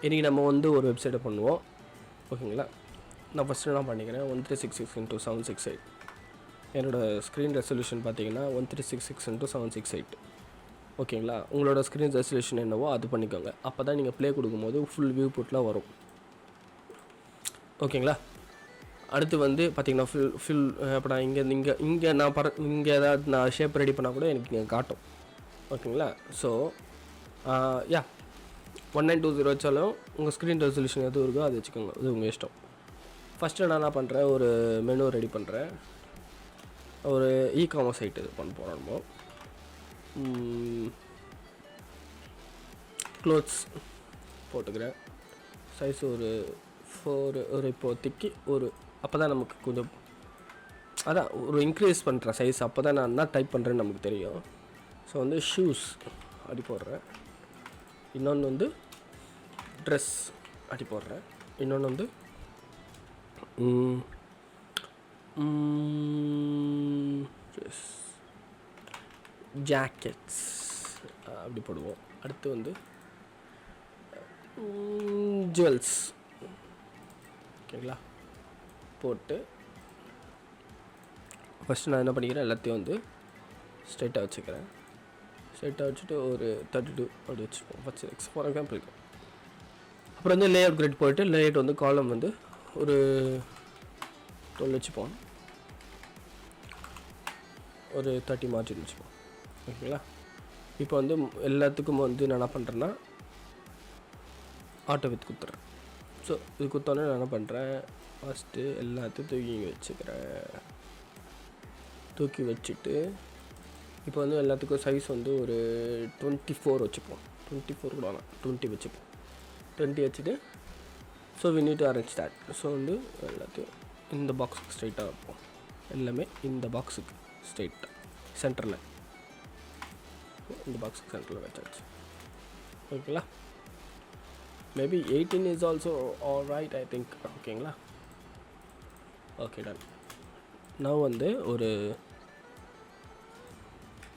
இன்றைக்கி நம்ம வந்து ஒரு வெப்சைட்டை பண்ணுவோம். ஓகேங்களா? நான் ஃபஸ்ட்டு என்ன பண்ணிக்கிறேன், 1366x768. என்னோடய ஸ்க்ரீன் ரெசல்யூஷன் பார்த்தீங்கன்னா 1366x768. ஓகேங்களா? உங்களோட ஸ்க்ரீன் ரெசல்யூஷன் என்னவோ அது பண்ணிக்கோங்க. அப்போ தான் நீங்கள் ப்ளே கொடுக்கும்போது ஃபுல் வியூ புட்டில் வரும். ஓகேங்களா? அடுத்து வந்து பார்த்திங்கன்னா ஃபில் இப்போ நான் இங்கே நான் இங்கே ஏதாவது நான் ஷேப் ரெடி பண்ணால் கூட எனக்கு இங்கே காட்டும். ஓகேங்களா? ஸோ யா 1920 வச்சாலும் உங்கள் ஸ்க்ரீன் ரெசல்யூஷன் எது இருக்கோ அது வச்சுக்கோங்க, அது உங்கள் இஷ்டம். ஃபஸ்ட்டு நான் என்ன பண்ணுறேன், ஒரு மெனு ரெடி பண்ணுறேன். ஒரு இ-காமர்ஸ் சைட் இது பண்ண போகிறோம். நம்ம க்ளோத்ஸ் போட்டுக்கிறேன். சைஸ் ஒரு 4 ஒரு இப்போதைக்கு ஒரு அப்போ தான் நமக்கு கொஞ்சம் அதான் ஒரு இன்க்ரீஸ் பண்ணுறேன் சைஸ். அப்போ தான் நான் என்ன டைப் பண்ணுறேன்னு நமக்கு தெரியும். ஸோ வந்து ஷூஸ் அப்படி போடுறேன். இன்னொன்று வந்து ட்ரெஸ் அப்படி போடுறேன். இன்னொன்று வந்து ட்ரெஸ் ஜாக்கெட்ஸ் அப்படி போடுவோம். அடுத்து வந்து ஜுவல்ஸ். ஓகேங்களா? போட்டு ஃபஸ்ட்டு நான் என்ன பண்ணிக்கிறேன், எல்லாத்தையும் வந்து ஸ்ட்ரைட்டாக வச்சுக்கிறேன். ஸ்ட்ரைட்டாக வச்சுட்டு ஒரு 32 அப்படி வச்சுப்போம். ஃபஸ்ட்டு ஃபார் எக்ஸாம்பிளுக்கு. அப்புறம் வந்து லேஅவுட் கிரிட் போய்ட்டு லேஅவுட் வந்து காலம் வந்து ஒரு 12 வச்சுப்போம். ஒரு 30 மார்ஜின் வச்சுப்போம். ஓகேங்களா? இப்போ வந்து எல்லாத்துக்கும் வந்து நான் என்ன பண்ணுறேன்னா ஆட்டோ வித் குத்துறேன். ஸோ இது குத்தோன்னே நான் என்ன பண்ணுறேன், ஃபஸ்ட்டு எல்லாத்தையும் தூக்கி வச்சுட்டு இப்போ வந்து எல்லாத்துக்கும் சைஸ் வந்து ஒரு 24 வச்சுப்போம். 24 கூட வேணாம், 20 வச்சுப்போம். 20 வச்சுட்டு so we need to arrange that. So வந்து எல்லாத்தையும் இந்த பாக்ஸுக்கு ஸ்ட்ரைட்டாக வைப்போம். எல்லாமே இந்த பாக்ஸுக்கு ஸ்ட்ரைட்டாக சென்டரில், இந்த பாக்ஸுக்கு சென்டரில் வச்சாச்சு. ஓகேங்களா? Maybe 18 is also all right I think. ஓகேங்களா? Okay done. நான் வந்து ஒரு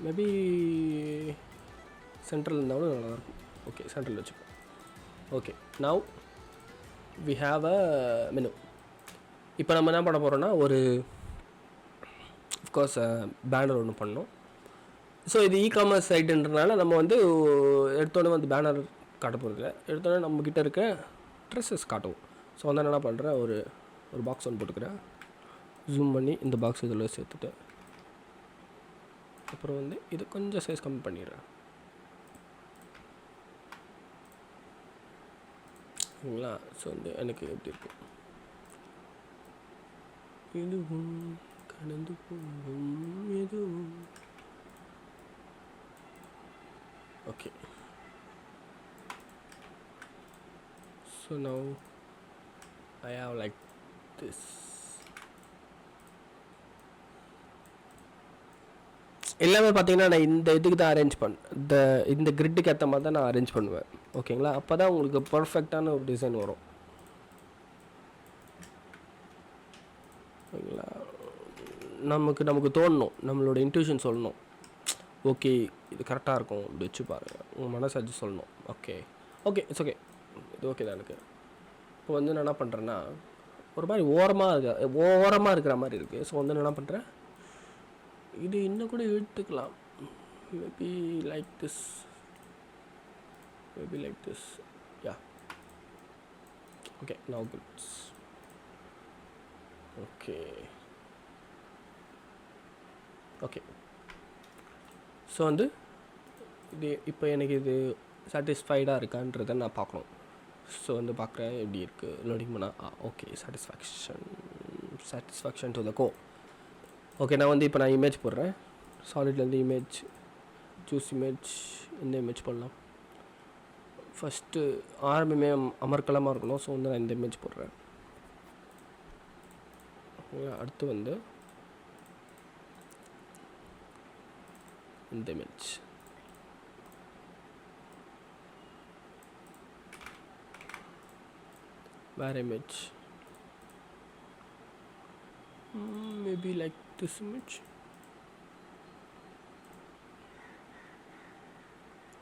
மேபி சென்ட்ரல் இருந்தாலும் நல்லாயிருக்கும். ஓகே, சென்ட்ரல் வச்சுப்போம். Okay, now we have a menu. இப்போ நம்ம என்ன பண்ண போகிறோன்னா ஒரு அஃப்கோர்ஸ் பேனர் ஒன்று பண்ணோம். ஸோ இது இ-காமர்ஸ் சைட்டுன்றனால நம்ம வந்து எடுத்தோடனே வந்து பேனர் காட்ட போகிறதில்ல. எடுத்தோடனே நம்மக்கிட்ட இருக்க ட்ரெஸ்ஸஸ் காட்டுவோம். ஸோ வந்து என்ன பண்ணுறேன், ஒரு பாக்ஸ் ஒன்று போட்டுக்கிறேன். ஜூம் பண்ணி இந்த பாக்ஸ் இதில் சேர்த்துட்டு அப்புறம் வந்து இது கொஞ்சம் சைஸ் கம்மி பண்ணிடுறேன். ஓகேங்களா? ஸோ வந்து எனக்கு எப்படி இருக்கும், இதுவும் கடந்து போகும் எதுவும். Okay, so now I have like this. எல்லாமே பார்த்தீங்கன்னா நான் இந்த இதுக்கு தான் அரேஞ்ச் இந்த கிரிட்டுக்கு ஏற்ற மாதிரி தான் நான் அரேஞ்ச் பண்ணுவேன். ஓகேங்களா? அப்போ தான் உங்களுக்கு பர்ஃபெக்டான ஒரு டிசைன் வரும். ஓகேங்களா? நமக்கு தோணணும், நம்மளோட இன்ட்யூஷன் சொல்லணும். ஓகே இது கரெக்டாக இருக்கும், இப்படி வச்சு பாருங்கள், உங்கள் மனசாட்சி சொல்லணும். ஓகே இட்ஸ் ஓகே, இது ஓகே தான் எனக்கு. இப்போ வந்து நான் என்ன பண்ணுறேன்னா ஒரு மாதிரி ஓரமாக இருக்கிற மாதிரி இருக்குது. ஸோ வந்து நான் என்ன பண்ணுறேன், இது இன்னும் கூட எடுத்துக்கலாம். Maybe like this yeah. Okay, now good. Okay so வந்து இது இப்போ எனக்கு இது சாட்டிஸ்ஃபைடாக இருக்கான்றதை நான் பார்க்கணும். ஸோ வந்து பார்க்குறேன் எப்படி இருக்குது, லோடிங் பண்ணால் okay satisfaction to the core. Okay, நான் வந்து இப்போ நான் இமேஜ் போடுறேன். சாலிட்லேருந்து இமேஜ் சூஸ் இமேஜ். இந்த இமேஜ் பண்ணலாம். ஃபஸ்ட்டு ஆரம்பமே அமர்க்கலமாக இருக்கணும். ஸோ வந்து நான் இந்த இமேஜ் போடுறேன். அடுத்து வந்து இந்த இமேஜ். வேறு image maybe like this image.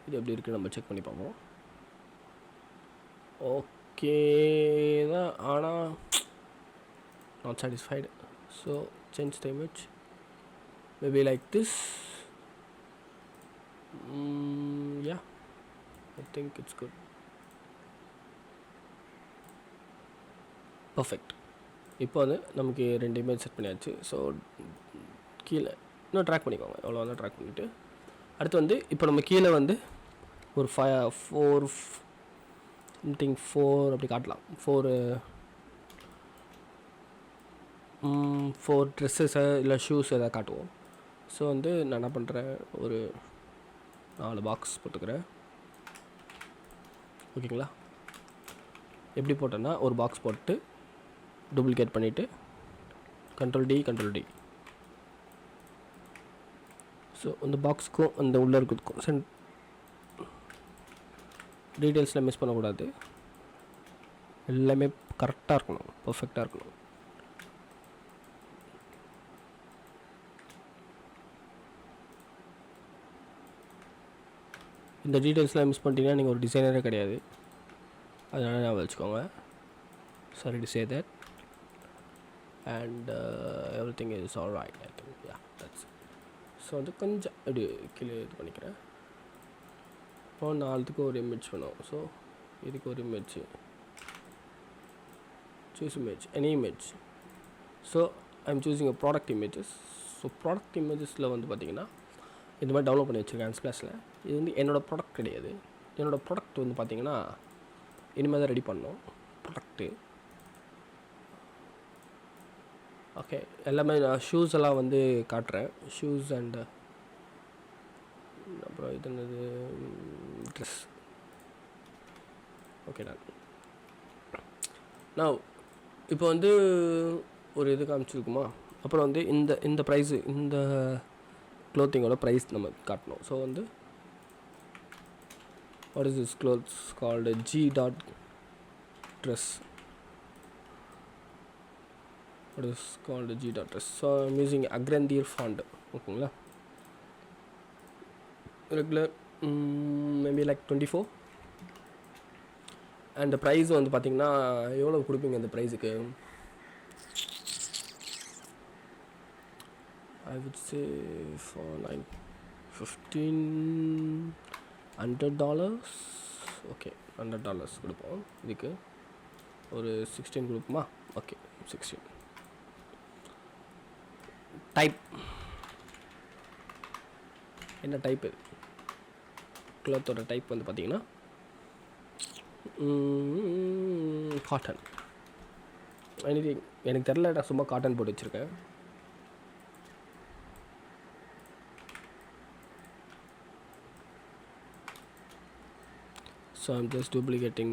இது எப்படி இருக்குது நம்ம செக் பண்ணி பார்ப்போம். ஓகே தான், ஆனால் not satisfied. So change the image, maybe like this. Yeah, I think it's good. Perfect. இப்போ வந்து நமக்கு 2 இமேஜ் செட் பண்ணியாச்சு. ஸோ கீழே இன்னும் ட்ராக் பண்ணிக்கோங்க, எவ்வளோ வந்து ட்ராக் பண்ணிவிட்டு அடுத்து வந்து இப்போ நம்ம கீழே வந்து ஒரு 4 சம்திங் 4 அப்படி காட்டலாம். 4 ட்ரெஸ்ஸஸை இல்லை ஷூஸ் எதாவது காட்டுவோம். ஸோ வந்து நான் என்ன பண்ணுறேன், ஒரு 4 பாக்ஸ் போட்டுக்கிறேன். ஓகேங்களா? எப்படி போட்டேன்னா ஒரு பாக்ஸ் போட்டு டூப்ளிகேட் பண்ணிவிட்டு Ctrl D. ஸோ அந்த பாக்ஸுக்கும் அந்த உள்ளே இருக்கிறதுக்கும் டீட்டெயில்ஸில் மிஸ் பண்ணக்கூடாது. எல்லாமே கரெக்டாக இருக்கணும், பர்ஃபெக்டாக இருக்கணும். இந்த டீட்டெயில்ஸ்லாம் மிஸ் பண்ணிட்டீங்கன்னா நீங்கள் ஒரு டிசைனரே கிடையாது. அதனால் நான் வச்சுக்கோங்க. Sorry to say that. And everything is all right, I think. Yeah, that's it. So வந்து கொஞ்சம் அப்படி கீழே இது பண்ணிக்கிறேன். இப்போ 4த்துக்கு ஒரு இமேஜ் வேணும். ஸோ இதுக்கு ஒரு image, choose image, any image. So I'm choosing a product images. So product இமேஜஸில் வந்து பார்த்திங்கன்னா இந்த மாதிரி டவுன்லோட் பண்ணி வச்சுருக்கேன் Unsplash-ல. இது வந்து என்னோடய ப்ராடக்ட் கிடையாது. என்னோடய ப்ராடக்ட் வந்து பார்த்திங்கன்னா இனிமேல் தான் ரெடி பண்ணோம் ப்ராடக்ட்டு. ஓகே, எல்லாமே நான் ஷூஸ் எல்லாம் வந்து காட்டுறேன். ஷூஸ் அண்ட் அப்புறம் இது என்னது, ட்ரெஸ். Okay done. நான் இப்போ வந்து ஒரு இது காமிச்சிருக்குமா, அப்புறம் வந்து இந்த ப்ரைஸு, இந்த க்ளோத்திங்கோட ப்ரைஸ் நம்ம காட்டணும். ஸோ வந்து what is this clothes called G.dress. What is called G.dress. So I'm using Agrandir font. ஓகேங்களா? Regular maybe like 24. And price வந்து பார்த்திங்கன்னா எவ்வளோ கொடுப்பீங்க அந்த ப்ரைஸுக்கு? I would say for like $1,500. Okay, $100 கொடுப்போம். இதுக்கு ஒரு 16 கொடுப்போமா? ஓகே, 16. டைப் என்ன டைப்பு? க்ளாத்தோட டைப் வந்து பார்த்திங்கன்னா காட்டன். எனக்கு தெரில, நான் சும்மா காட்டன் போட்டு வச்சுருக்கேன். So I'm just duplicating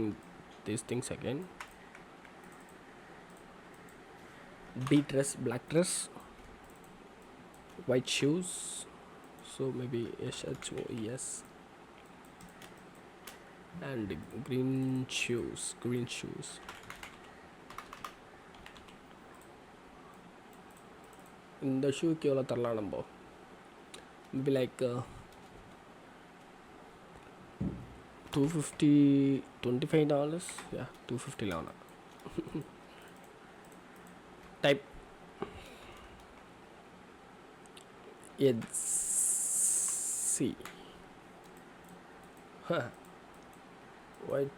these things again. B dress, black dress, white shoes. So maybe SHOES. And green shoes. இந்த ஷூக்கு எவ்வளோ தரலாம் நம்ம? Maybe like 250, $25. Yeah, $250 வேணாம். Type C. White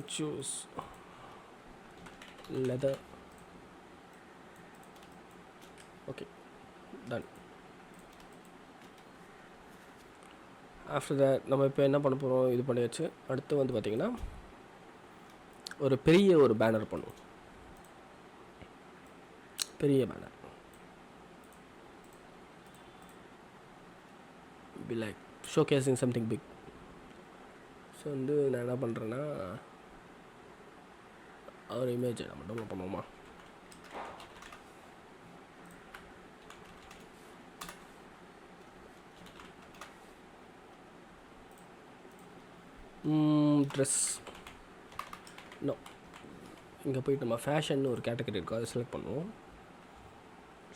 shoes, leather. Okay, done. After that நம்ம இப்போ என்ன பண்ண போகிறோம், இது பண்ணியாச்சு. அடுத்து வந்து பார்த்திங்கன்னா ஒரு பெரிய பேனர் பண்ணுவோம். பெரிய banner be like showcasing something big. So வந்து நான் என்ன பண்ணுறேன்னா ஒரு இமேஜை நம்ம டவுன்லோட் பண்ணுவோமா? ட்ரெஸ் நோ, இங்கே போய்ட்டு நம்ம ஃபேஷன் ஒரு கேட்டகரி இருக்கோ, அதை செலக்ட் பண்ணுவோம்.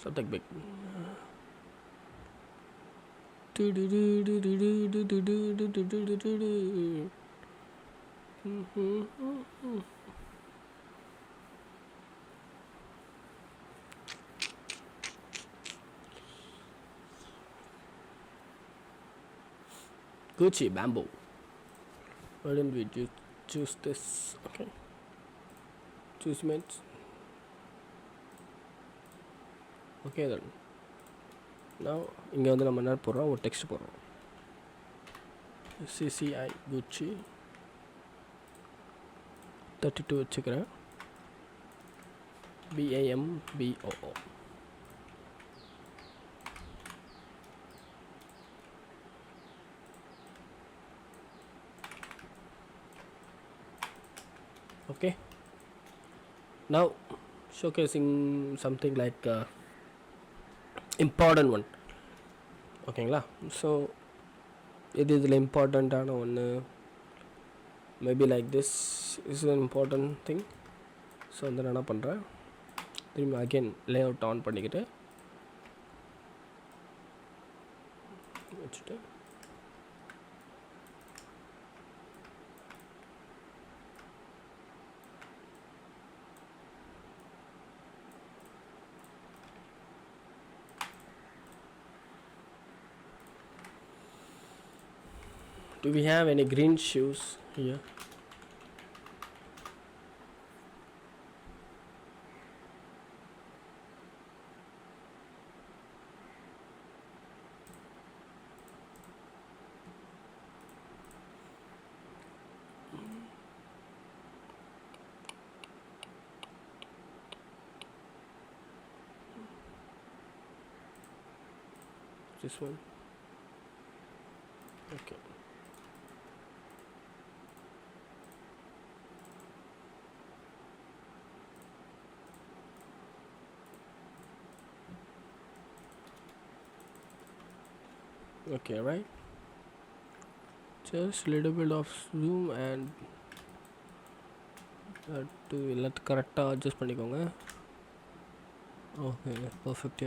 Something big. Gucci bamboo. Why didn't we choose this? Okay, choose mates. Okay then. Now இங்கே வந்து நம்ம என்ன போடுறோம், ஒரு டெக்ஸ்ட் போடுறோம். CCI Gucci 32 வச்சுக்கிறேன். BAMBOO. Okay, now showcasing something like important one. ஓகேங்களா? ஸோ இதில் இம்பார்ட்டண்ட்டான ஒன்று maybe like this is an important thing. So வந்து நான் என்ன பண்ணுறேன், திரும்பி அகெயின் லே அவுட் ஆன் பண்ணிக்கிட்டு வச்சுட்டு do we have any green shoes here? This one. Okay. Okay, right, just a little bit of zoom and to let கரெக்டாக adjust பண்ணிக்கோங்க. Okay, perfect.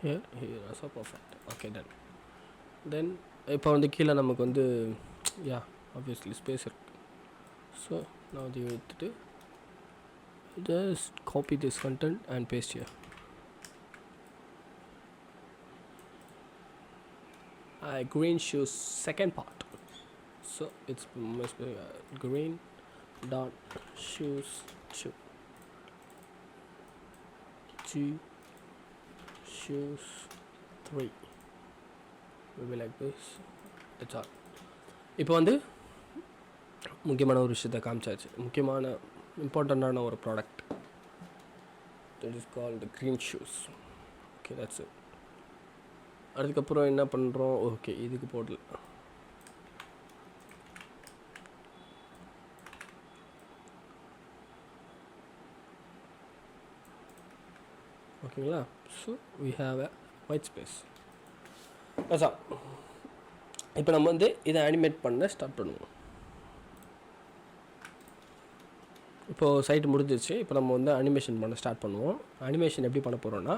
here also perfect. Okay, done. Then இப்போ வந்து கீழே நமக்கு வந்து obviously space இருக்கு. So நான் வந்து எடுத்துட்டு just copy this content and paste here. Green shoes second part. So it's must be green dot shoes shoes 3 will be like this. That's all. இப்போ வந்து முக்கியமான ஒரு விஷயத்தை காமிச்சாச்சு. முக்கியமான இம்பார்ட்டண்ட்டான ஒரு product that is called the green shoes. Okay, that's it. அதுக்கப்புறம் என்ன பண்ணுறோம், ஓகே இதுக்கு போடல. ஓகேங்களா? So we have a white space. அதான் இப்போ நம்ம வந்து இதை அனிமேட் பண்ண ஸ்டார்ட் பண்ணுவோம். இப்போது சைட் முடிஞ்சிருச்சு. இப்போ நம்ம வந்து அனிமேஷன் பண்ண ஸ்டார்ட் பண்ணுவோம். அனிமேஷன் எப்படி பண்ண போகிறோன்னா,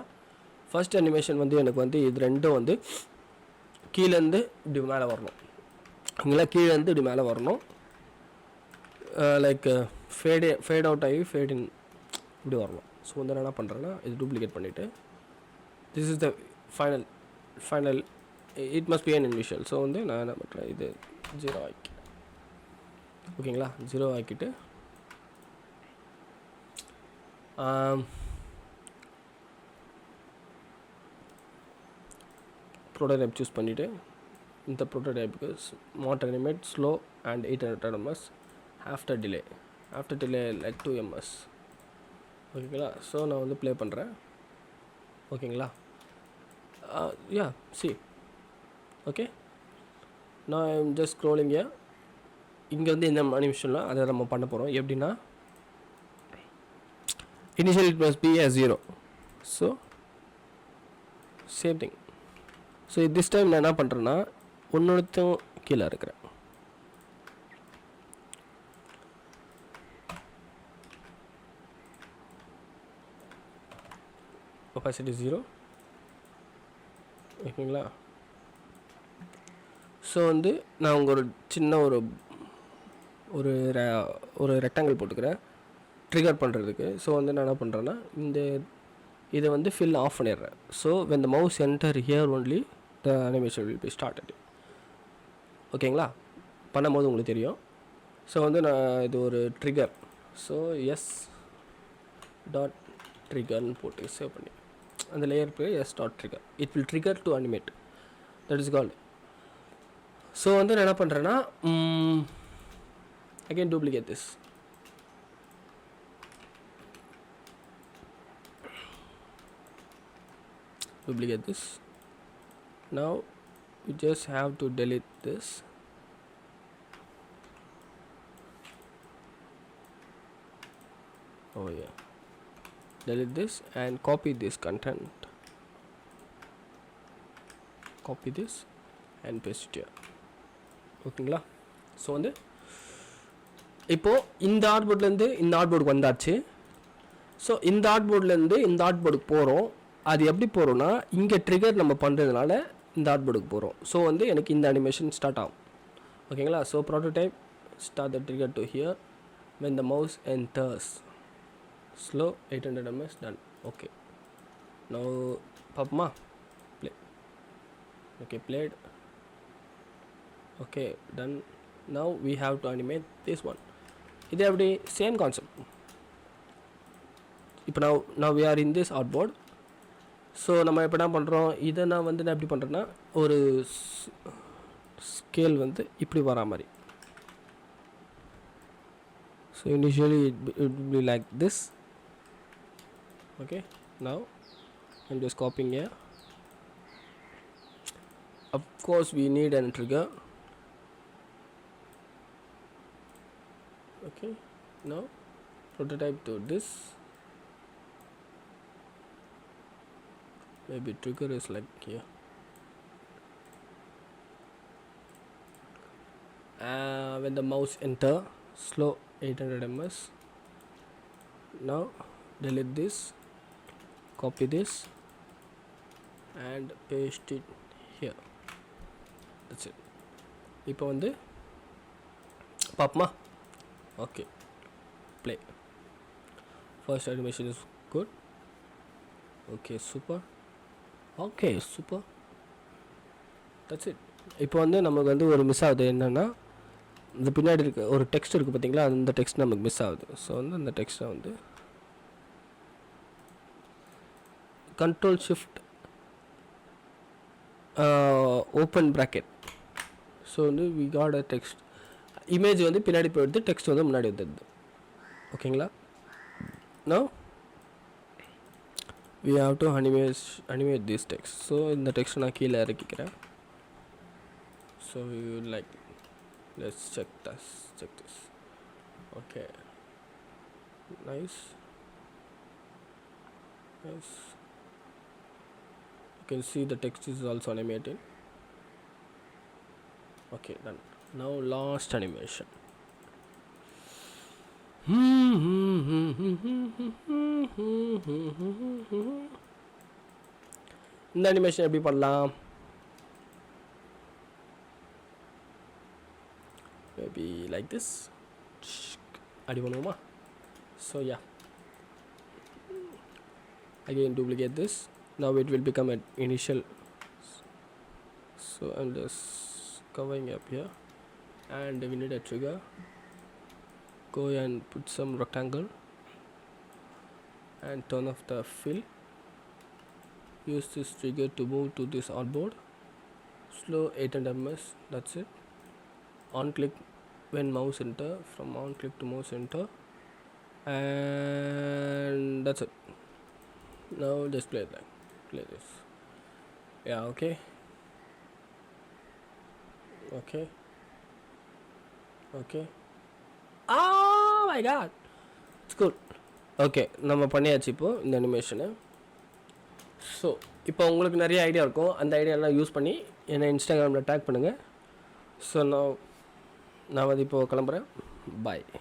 ஃபர்ஸ்ட் அனிமேஷன் வந்து எனக்கு வந்து இது ரெண்டும் வந்து கீழேருந்து இப்படி மேலே வரணும். இங்கெல்லா கீழேருந்து இப்படி மேலே வரணும். லைக் ஃபேட் அவுட் ஆகி ஃபேட் இன் இப்படி வரணும். ஸோ வந்து நான் என்ன பண்ணுறேன்னா, இது டூப்ளிகேட் பண்ணிவிட்டு this is the final it must be an initial. So வந்து நான் என்ன பண்ணுறேன், இது 0 ஆக்கி, ஓகேங்களா? 0 ஆக்கிட்டு ப்ரோட்டோடைப் சூஸ் பண்ணிவிட்டு இந்த ப்ரோட்டோடைப்புக்கு smart animate slow and 800 ms after delay like 2 ms. ஓகேங்களா? ஸோ நான் வந்து ப்ளே பண்ணுறேன். ஓகேங்களா? சி ஓகே, நான் ஜஸ்ட் ஸ்க்ரோலிங். இங்கே வந்து இந்த அனிமேஷனில் அதை நம்ம பண்ண போகிறோம். எப்படின்னா, initially it must be a 0. So same thing. So this time நான் என்ன பண்ணுறேன்னா, ஒன்றுத்தும் கீழே இருக்கிறேன். opacity 0. ஓகேங்களா? ஸோ வந்து நான் உங்கள் ஒரு சின்ன ஒரு ஒரு ரெக்டாங்கிள் போட்டுக்கிறேன் ட்ரிகர் பண்ணுறதுக்கு. ஸோ வந்து நான் என்ன பண்ணுறேன்னா இதை வந்து ஃபில் ஆஃப் பண்ணிடுறேன். So when the mouse enter here only the animation will be started. ஓகேங்களா? பண்ணும்போது உங்களுக்கு தெரியும். ஸோ வந்து நான் இது ஒரு ட்ரிகர். ஸோ எஸ் டாட் ட்ரிகர்னு போட்டு சேவ் பண்ணி அந்த லேயர் பேர் S dot trigger. It will trigger to animate. That is called. So வந்து நான் என்ன பண்ணுறேன்னா again duplicate this. Now you just have to delete this. Oh yeah, delete this and copy this content, copy this and paste it here. ஓகேங்களா? So வந்து இப்போது இந்த ஆர்ட்போர்ட்லேருந்து இந்த ஆர்ட்போர்டுக்கு வந்தாச்சு. ஸோ இந்த ஆர்ட்போர்ட்லேருந்து இந்த ஆர்ட்போர்டுக்கு போகிறோம். அது எப்படி போகிறோன்னா இங்கே ட்ரிகர் நம்ம பண்ணுறதுனால இந்த ஆர்ட்போர்டுக்கு போகிறோம். ஸோ வந்து எனக்கு இந்த அனிமேஷன் ஸ்டார்ட் ஆகும். ஓகேங்களா? So prototype start the trigger to hear when the mouse enters. Slow 800 ms done. Okay, now பார்ப்போமா? play. Okay, played. Okay, done. Now we have to animate this one. இது எப்படி? Same concept. இப்போ now we are in this artboard. So நம்ம இப்போ என்ன பண்ணுறோம், இதை நான் வந்து நான் எப்படி பண்ணுறேன்னா ஒரு ஸ்கேல் வந்து இப்படி வரா மாதிரி. So initially it will be like this. Okay, now I'm just copying here. Of course we need a trigger. Okay, now prototype to this. Maybe trigger is like here. When the mouse enter, slow 800 ms. Now delete this, copy this and paste it here. That's it. இப்போ வந்து பாப்போமா? Okay, play. First animation is good. Okay, super. Okay, super. That's it. இப்போ வந்து நமக்கு வந்து ஒரு miss ஆகுது. என்னென்னா இந்த பின்னாடி இருக்க ஒரு டெக்ஸ்ட் இருக்குது பார்த்தீங்களா, அந்த டெக்ஸ்ட் நமக்கு மிஸ் ஆகுது. ஸோ வந்து அந்த டெக்ஸ்ட்டை வந்து control shift open bracket. So வந்து we got a text. Image வந்து பின்னாடி போயிடுது, டெக்ஸ்ட் வந்து முன்னாடி வந்துடுது. ஓகேங்களா? No we have to animate this text. So இந்த டெக்ஸ்ட் நான் கீழே இறக்கிக்கிறேன். So we will like, let's check this. Okay, nice. You can see the text is also animated. Okay, done. Now last animation. இந்த animation எப்படி பண்ணலாம்? Maybe like this. அப்படி பண்ணுவோமா? So yeah, again duplicate this. Now it will become an initial. So I'm just covering up here and we need a trigger. Go and put some rectangle and turn off the fill. Use this trigger to move to this artboard. Slow 800 ms. That's it. On click when mouse enter. From on click to mouse enter, and that's it. Now just play this. Yeah, okay. Oh my god, it's good. Okay, நம்ம பண்ணியாச்சு இப்போது இந்த அனிமேஷனை. So இப்போ உங்களுக்கு நிறைய idea இருக்கும். அந்த ஐடியாலாம் யூஸ் பண்ணி என்னை இன்ஸ்டாகிராமில் டேக் பண்ணுங்கள். ஸோ நான் வந்து இப்போது கிளம்புறேன். பாய்.